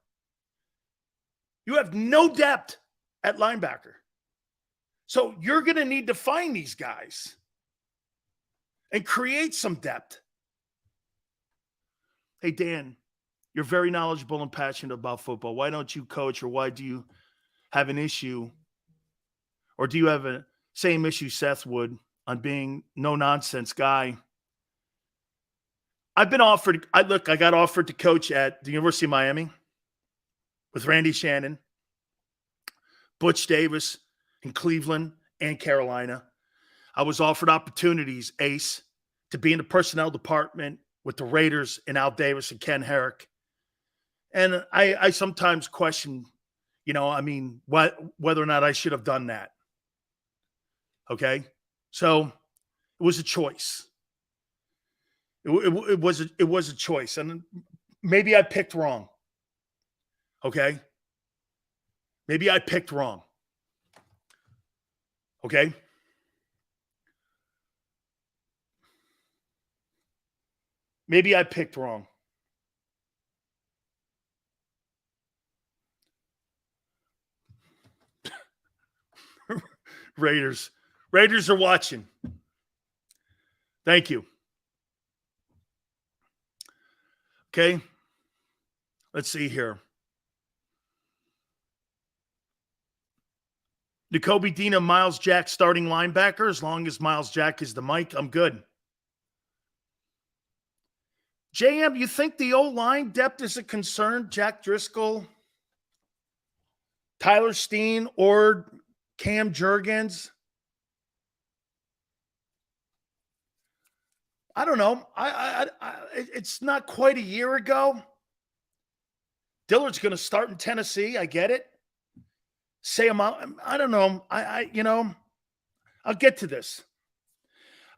You have no depth at linebacker. So you're going to need to find these guys and create some depth. Hey, Dan, you're very knowledgeable and passionate about football. Why don't you coach, or why do you have an issue, or do you have a same issue Seth would on being no-nonsense guy? I've been offered – I got offered to coach at the University of Miami with Randy Shannon, Butch Davis in Cleveland and Carolina. I was offered opportunities, Ace, to be in the personnel department with the Raiders and Al Davis and Ken Herrick. And I sometimes question, whether or not I should have done that. Okay? So it was a choice. It was a choice, and maybe I picked wrong. Okay? Maybe I picked wrong. Okay? Maybe I picked wrong. Raiders are watching. Thank you. Okay. Let's see here. Nakobe Dean and Miles Jack starting linebacker. As long as Miles Jack is the mic, I'm good. JM, you think the O-line depth is a concern? Jack Driscoll, Tyler Steen, or Cam Jurgens? I don't know. It's not quite a year ago. Dillard's going to start in Tennessee. I get it. Say him out. I don't know. I'll get to this.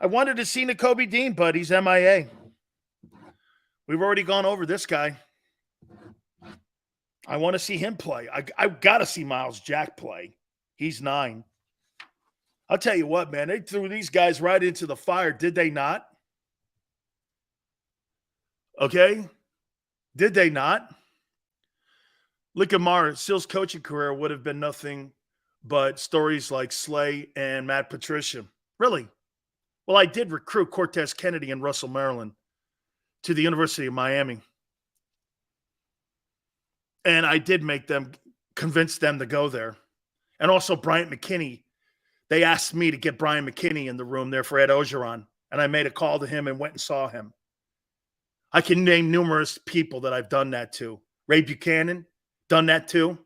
I wanted to see Nakobe Dean, but he's MIA. We've already gone over this guy. I want to see him play. I got to see Miles Jack play. He's 9. I'll tell you what, man. They threw these guys right into the fire. Did they not? Okay? Did they not? Look at Mara. Sill's coaching career would have been nothing but stories like Slay and Matt Patricia. Really? Well, I did recruit Cortez Kennedy and Russell Maryland to the University of Miami. And I did convince them to go there. And also Bryant McKinney. They asked me to get Brian McKinney in the room there for Ed Ogeron. And I made a call to him and went and saw him. I can name numerous people that I've done that to. Ray Buchanan, done that too.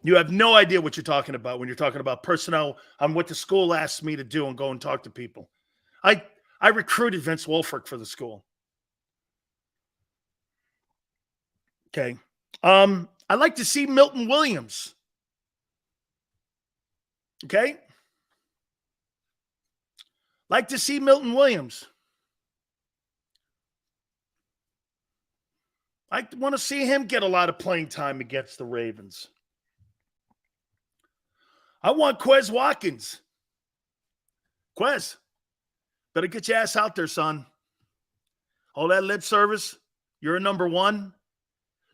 You have no idea what you're talking about when you're talking about personnel on what the school asked me to do and go and talk to people. I recruited Vince Wilfork for the school. Okay. I'd like to see Milton Williams. Okay. Like to see Milton Williams. I want to see him get a lot of playing time against the Ravens. I want Quez Watkins. Quez, better get your ass out there, son. All that lip service, you're a number one.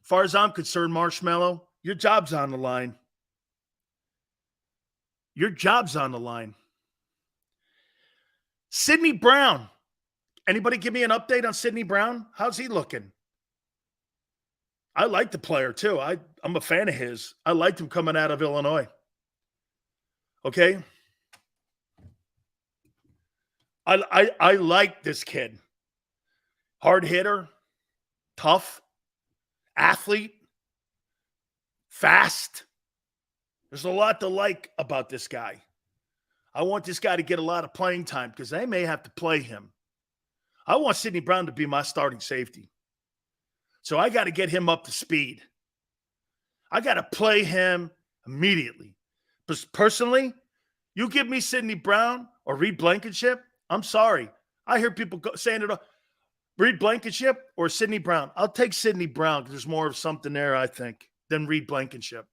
As far as I'm concerned, Marshmallow, your job's on the line. Your job's on the line. Sidney Brown. Anybody give me an update on Sidney Brown? How's he looking? I like the player, too. I'm a fan of his. I liked him coming out of Illinois. Okay? I like this kid. Hard hitter, tough, athlete, fast. There's a lot to like about this guy. I want this guy to get a lot of playing time because they may have to play him. I want Sidney Brown to be my starting safety. So I got to get him up to speed. I got to play him immediately. But personally, you give me Sidney Brown or Reed Blankenship, I'm sorry. I hear people saying it all. Reed Blankenship or Sidney Brown? I'll take Sidney Brown because there's more of something there, I think, than Reed Blankenship.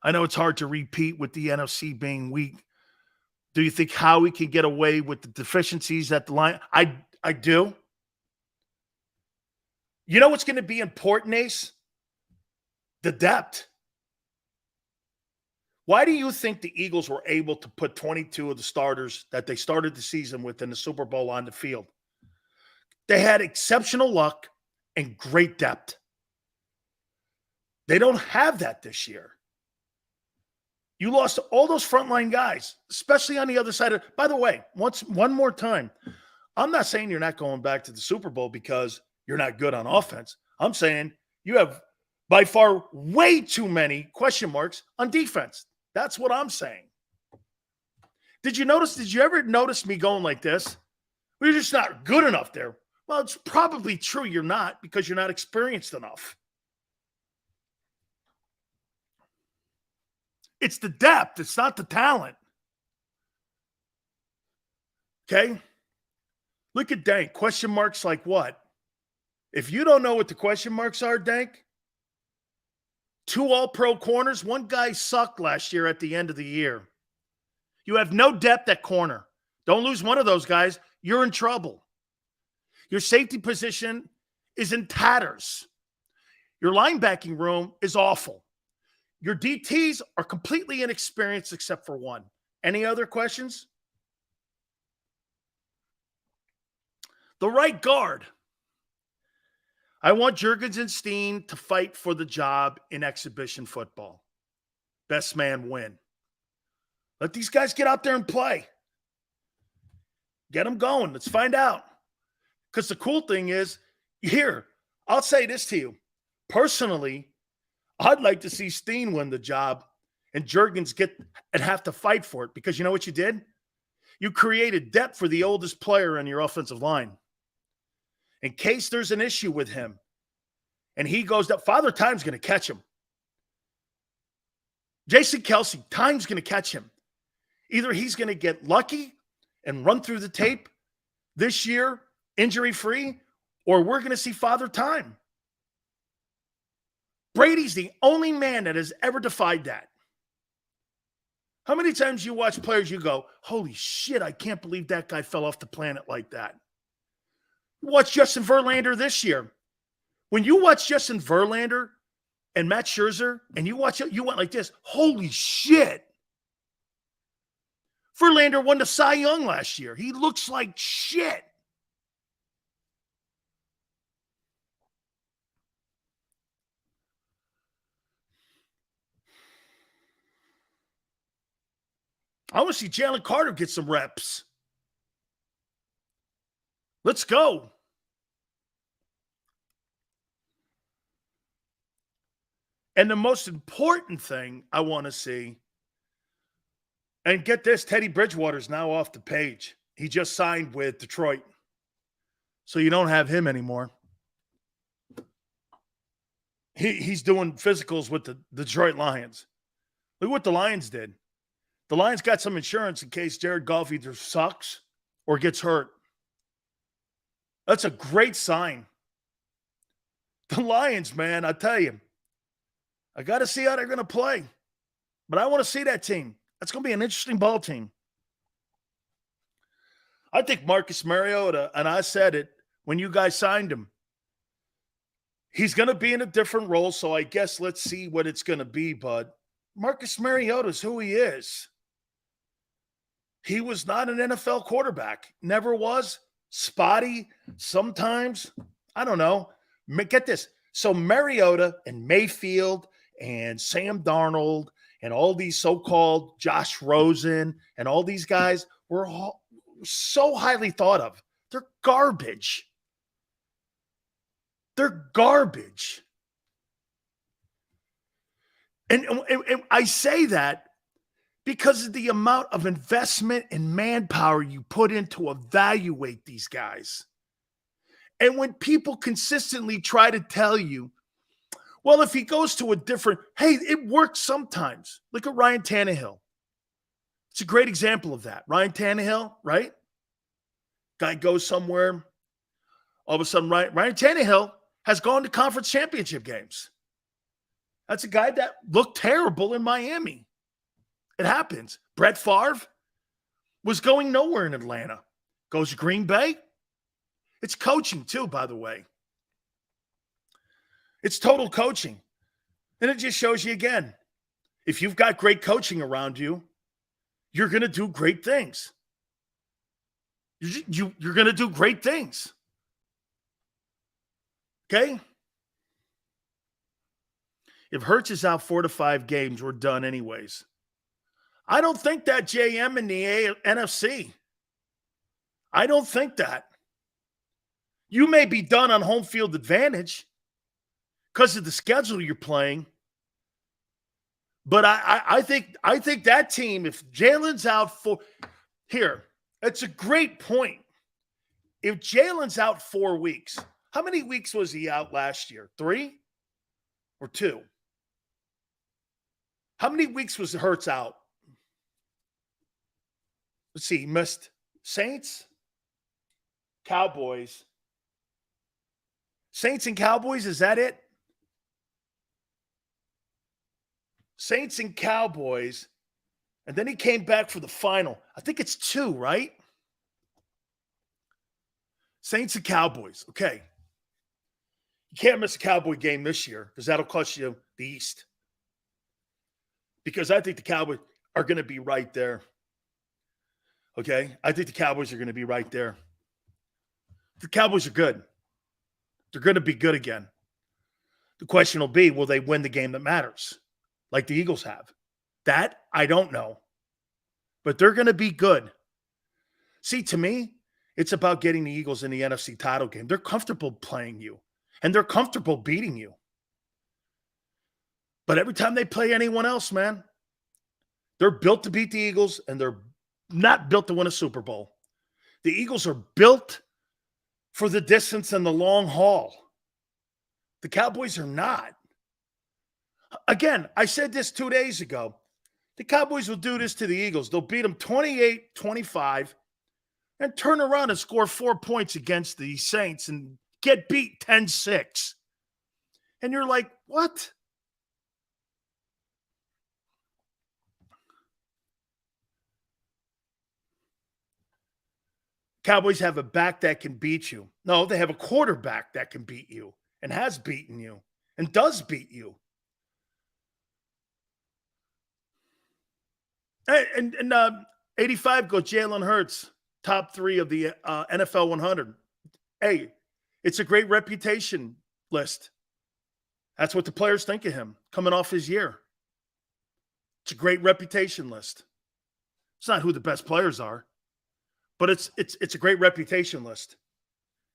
I know it's hard to repeat with the NFC being weak. Do you think Howie can get away with the deficiencies at the line? I do. You know what's going to be important, Ace? The depth. Why do you think the Eagles were able to put 22 of the starters that they started the season with in the Super Bowl on the field? They had exceptional luck and great depth. They don't have that this year. You lost all those frontline guys, especially on the other side of. By the way, one more time, I'm not saying you're not going back to the Super Bowl because you're not good on offense. I'm saying you have by far way too many question marks on defense. That's what I'm saying. Did you ever notice me going like this? We're just not good enough there. Well, it's probably true you're not because you're not experienced enough. It's the depth. It's not the talent. Okay? Look at Dank. Question marks like what? If you don't know what the question marks are, Dank, 2 all-pro corners. One guy sucked last year at the end of the year. You have no depth at corner. Don't lose one of those guys. You're in trouble. Your safety position is in tatters. Your linebacking room is awful. Your DTs are completely inexperienced except for one. Any other questions? The right guard. I want Jurgens and Steen to fight for the job in exhibition football. Best man win. Let these guys get out there and play. Get them going. Let's find out. Because the cool thing is, here, I'll say this to you. Personally, I'd like to see Steen win the job and Jurgens get and have to fight for it because you know what you did? You created depth for the oldest player in your offensive line. In case there's an issue with him and he goes up, Father Time's going to catch him. Jason Kelsey, Time's going to catch him. Either he's going to get lucky and run through the tape this year, injury-free, or we're going to see Father Time. Brady's the only man that has ever defied that. How many times you watch players you go, holy shit, I can't believe that guy fell off the planet like that. Watch Justin Verlander this year. When you watch Justin Verlander and Matt Scherzer and you watch it, you went like this, holy shit. Verlander won the Cy Young last year. He looks like shit. I want to see Jalen Carter get some reps. Let's go. And the most important thing I want to see, and get this, Teddy Bridgewater's now off the page. He just signed with Detroit. So you don't have him anymore. He's doing physicals with the Detroit Lions. Look what the Lions did. The Lions got some insurance in case Jared Goff either sucks or gets hurt. That's a great sign. The Lions, man, I tell you, I got to see how they're going to play. But I want to see that team. That's going to be an interesting ball team. I think Marcus Mariota, and I said it when you guys signed him, he's going to be in a different role, so I guess let's see what it's going to be. But Marcus Mariota is who he is. He was not an NFL quarterback. Never was. Spotty sometimes. I don't know. Get this. So Mariota and Mayfield and Sam Darnold and all these so-called Josh Rosen and all these guys were all so highly thought of. They're garbage. They're garbage. And I say that because of the amount of investment and manpower you put in to evaluate these guys. And when people consistently try to tell you, well, if he goes to a different, hey, it works sometimes. Look at Ryan Tannehill. It's a great example of that. Ryan Tannehill, right? Guy goes somewhere. All of a sudden, Ryan Tannehill has gone to conference championship games. That's a guy that looked terrible in Miami. It happens. Brett Favre was going nowhere in Atlanta. Goes to Green Bay. It's coaching too, by the way. It's total coaching. And it just shows you again, if you've got great coaching around you, you're going to do great things. You're going to do great things. Okay? If Hurts is out 4 to 5 games, we're done anyways. I don't think that JM in the NFC. I don't think that. You may be done on home field advantage because of the schedule you're playing. But I think that team, if Jalen's out here, it's a great point. If Jalen's out 4 weeks, how many weeks was he out last year? 3 or 2? How many weeks was Hurts out? Let's see, he missed Saints, Cowboys. Saints and Cowboys, is that it? Saints and Cowboys. And then he came back for the final. I think it's 2, right? Saints and Cowboys. Okay. You can't miss a Cowboy game this year because that'll cost you the East. Because I think the Cowboys are going to be right there. Okay? I think the Cowboys are going to be right there. The Cowboys are good. They're going to be good again. The question will be, will they win the game that matters? Like the Eagles have. That, I don't know. But they're going to be good. See, to me, it's about getting the Eagles in the NFC title game. They're comfortable playing you. And they're comfortable beating you. But every time they play anyone else, man, they're built to beat the Eagles, and they're not built to win a Super Bowl. The Eagles are built for the distance and the long haul. The Cowboys are not. Again, I said this 2 days ago. The Cowboys will do this to the Eagles. They'll beat them 28-25 and turn around and score 4 points against the Saints and get beat 10-6. And you're like, what? Cowboys have a back that can beat you. No, they have a quarterback that can beat you and has beaten you and does beat you. And 85 goes Jalen Hurts, top 3 of the NFL 100. Hey, it's a great reputation list. That's what the players think of him coming off his year. It's a great reputation list. It's not who the best players are. But it's a great reputation list.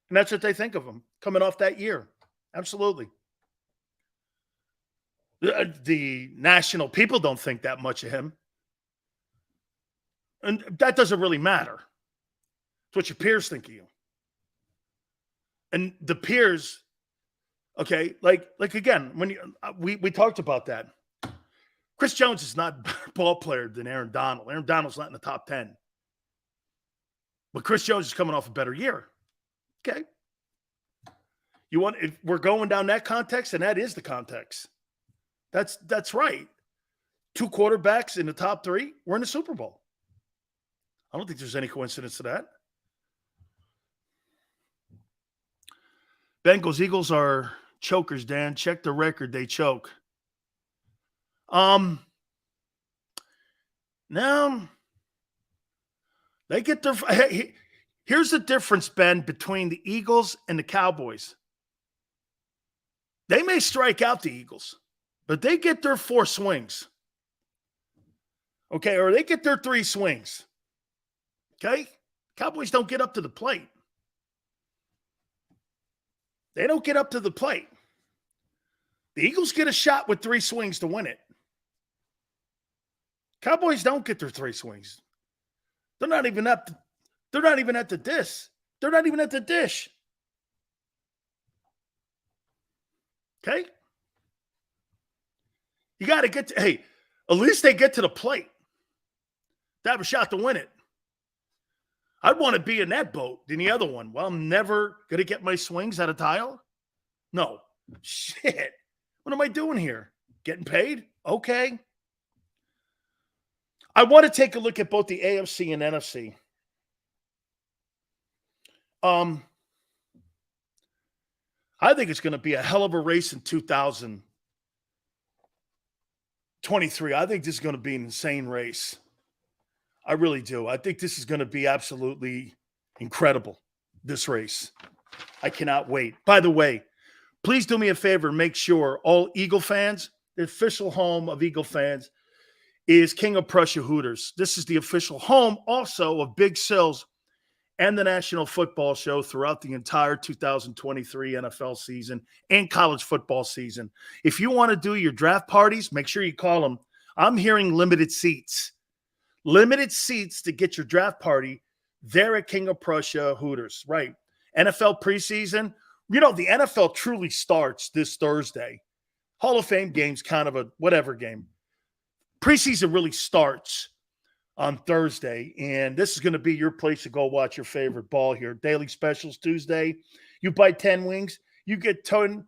And that's what they think of him coming off that year. Absolutely. The national people don't think that much of him. And that doesn't really matter. It's what your peers think of you. And the peers, okay, like again, when we talked about that. Chris Jones is not a better ball player than Aaron Donald. Aaron Donald's not in the top 10. But Chris Jones is coming off a better year. Okay. If we're going down that context, and that is the context. That's right. 2 quarterbacks in the top 3 were in the Super Bowl. I don't think there's any coincidence to that. Bengals, Eagles are chokers, Dan. Check the record. They choke. Now they get their. Here's the difference, Ben, between the Eagles and the Cowboys. They may strike out the Eagles, but they get their 4 swings. Okay, or they get their 3 swings. Okay? Cowboys don't get up to the plate. They don't get up to the plate. The Eagles get a shot with 3 swings to win it. Cowboys don't get their 3 swings. They're not even at the dish. They're not even at the dish. Okay? You got to get to, hey, at least they get to the plate. They have a shot to win it. I'd want to be in that boat than the other one. Well, I'm never going to get my swings out of tile. No. Shit. What am I doing here? Getting paid? Okay. I want to take a look at both the AFC and NFC. I think it's going to be a hell of a race in 2023. I think this is going to be an insane race. I really do. I think this is going to be absolutely incredible, this race. I cannot wait. By the way, please do me a favor. Make sure all Eagle fans, the official home of Eagle fans is King of Prussia Hooters. This is the official home also of Big Sills and the National Football Show throughout the entire 2023 NFL season and college football season. If you want to do your draft parties, make sure you call them. I'm hearing limited seats. Limited seats to get your draft party there at King of Prussia Hooters, right? NFL preseason. You know, the NFL truly starts this Thursday. Hall of Fame game's kind of a whatever game. Preseason really starts on Thursday, and this is going to be your place to go watch your favorite ball here. Daily specials Tuesday. You buy 10 wings, you get 10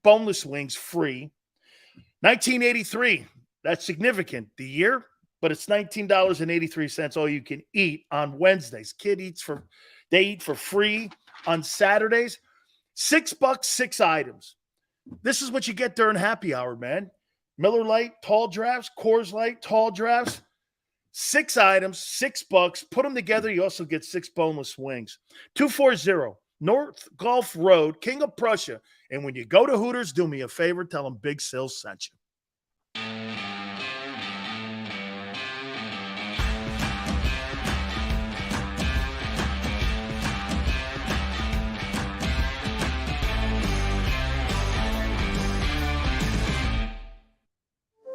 boneless wings free. 1983, that's significant. The year, but it's $19.83 all you can eat on Wednesdays. They eat for free on Saturdays. $6, 6 items. This is what you get during happy hour, man. Miller Lite, tall drafts, Coors Light, tall drafts. 6 items, $6. Put them together. You also get 6 boneless wings. 240 North Gulf Road, King of Prussia. And when you go to Hooters, do me a favor. Tell them Big Sills sent you.